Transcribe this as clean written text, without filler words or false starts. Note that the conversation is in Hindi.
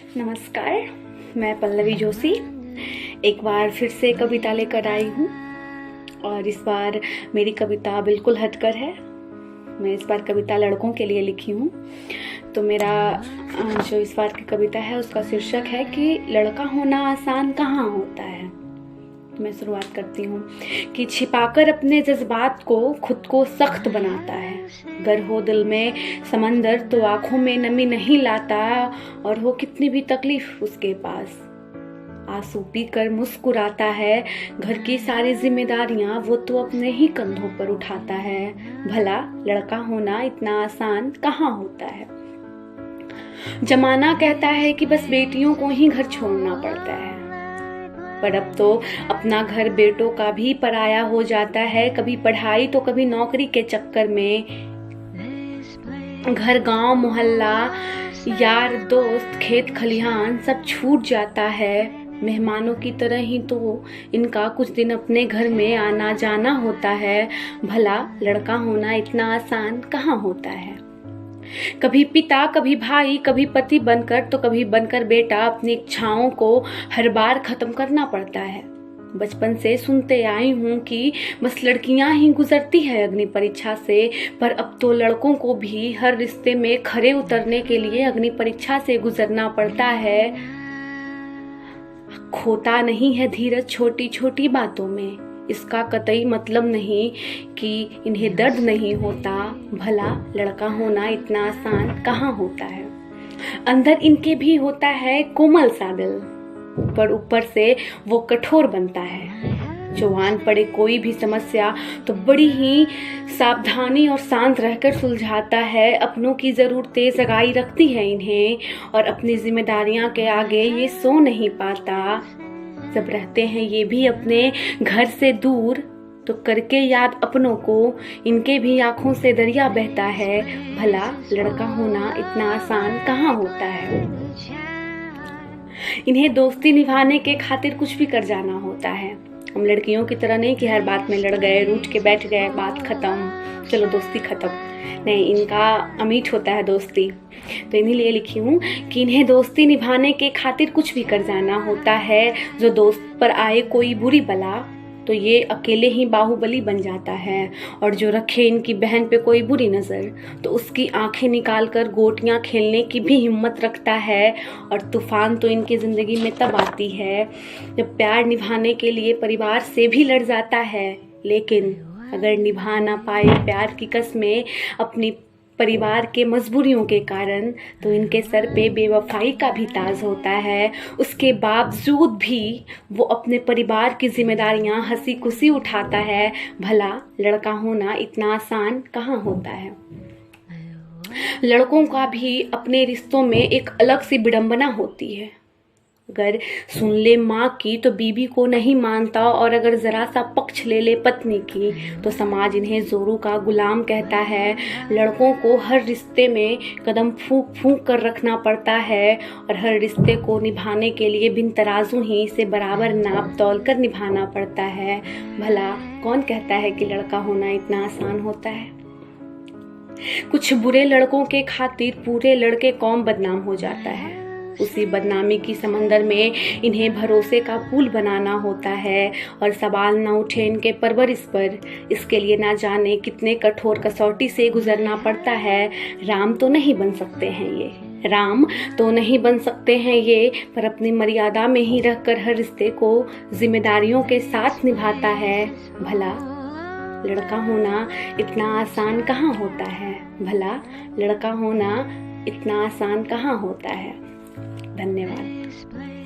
नमस्कार, मैं पल्लवी जोशी एक बार फिर से कविता लेकर आई हूँ और इस बार मेरी कविता बिल्कुल हटकर है। मैं इस बार कविता लड़कों के लिए लिखी हूँ। तो मेरा जो इस बार की कविता है उसका शीर्षक है कि लड़का होना आसान कहाँ होता है। मैं शुरुआत करती हूँ कि छिपाकर अपने जज्बात को खुद को सख्त बनाता है। अगर हो दिल में समंदर तो आंखों में नमी नहीं लाता, और हो कितनी भी तकलीफ उसके पास आंसू पीकर मुस्कुराता है। घर की सारी जिम्मेदारियां वो तो अपने ही कंधों पर उठाता है। भला लड़का होना इतना आसान कहाँ होता है। जमाना कहता है कि बस बेटियों को ही घर छोड़ना पड़ता है, पर अब तो अपना घर बेटों का भी पराया हो जाता है। कभी पढ़ाई तो कभी नौकरी के चक्कर में घर, गांव, मोहल्ला, यार, दोस्त, खेत खलिहान सब छूट जाता है। मेहमानों की तरह ही तो इनका कुछ दिन अपने घर में आना जाना होता है। भला लड़का होना इतना आसान कहाँ होता है। कभी पिता, कभी भाई, कभी पति बनकर तो कभी बनकर बेटा अपनी इच्छाओं को हर बार खत्म करना पड़ता है। बचपन से सुनते आई हूँ कि बस लड़कियां ही गुजरती है अग्नि परीक्षा से, पर अब तो लड़कों को भी हर रिश्ते में खरे उतरने के लिए अग्नि परीक्षा से गुजरना पड़ता है। खोता नहीं है धीरज छोटी छोटी बातों में, इसका कतई मतलब नहीं कि इन्हें दर्द नहीं होता। भला लड़का होना इतना आसान कहाँ होता है। अंदर इनके भी होता है कोमल सा दिल, पर ऊपर से वो कठोर बनता है। जवान पड़े कोई भी समस्या तो बड़ी ही सावधानी और शांत रहकर सुलझाता है। अपनों की जरूरतें जगाई रखती है इन्हें, और अपनी जिम्मेदारियां के आगे ये सो नहीं पाता। जब रहते हैं ये भी अपने घर से दूर, तो करके याद अपनों को इनके भी आंखों से दरिया बहता है। भला लड़का होना इतना आसान कहाँ होता है। इन्हें दोस्ती निभाने के खातिर कुछ भी कर जाना होता है। हम लड़कियों की तरह नहीं कि हर बात में लड़ गए, रूठ के बैठ गए, बात खत्म, चलो दोस्ती खत्म। नहीं, इनका अमीठ होता है दोस्ती। तो इन्हीं लिए लिखी हूँ कि इन्हें दोस्ती निभाने के खातिर कुछ भी कर जाना होता है। जो दोस्त पर आए कोई बुरी बला तो ये अकेले ही बाहुबली बन जाता है, और जो रखे इनकी बहन पे कोई बुरी नज़र तो उसकी आंखें निकाल कर गोटियां खेलने की भी हिम्मत रखता है। और तूफान तो इनकी ज़िंदगी में तब आती है जब प्यार निभाने के लिए परिवार से भी लड़ जाता है, लेकिन अगर निभा ना पाए प्यार की कस्में अपनी परिवार के मजबूरियों के कारण, तो इनके सर पे बेवफाई का भी ताज होता है। उसके बावजूद भी वो अपने परिवार की जिम्मेदारियां हंसी खुशी उठाता है। भला लड़का होना इतना आसान कहाँ होता है। लड़कों का भी अपने रिश्तों में एक अलग सी विडंबना होती है। अगर सुन ले माँ की तो बीबी को नहीं मानता, और अगर जरा सा पक्ष ले ले पत्नी की तो समाज इन्हें जोरू का गुलाम कहता है। लड़कों को हर रिश्ते में कदम फूंक फूंक कर रखना पड़ता है, और हर रिश्ते को निभाने के लिए बिन तराजू ही इसे बराबर नाप तौल कर निभाना पड़ता है। भला कौन कहता है कि लड़का होना इतना आसान होता है। कुछ बुरे लड़कों के खातिर पूरे लड़के कौम बदनाम हो जाता है। उसी बदनामी की समंदर में इन्हें भरोसे का पुल बनाना होता है, और सवाल न उठे इनके परवरिश पर, इसके लिए ना जाने कितने कठोर कसौटी से गुजरना पड़ता है। राम तो नहीं बन सकते हैं ये, पर अपनी मर्यादा में ही रहकर हर रिश्ते को जिम्मेदारियों के साथ निभाता है। भला लड़का होना इतना आसान कहाँ होता है। भला लड़का होना इतना आसान कहाँ होता है। धन्यवाद।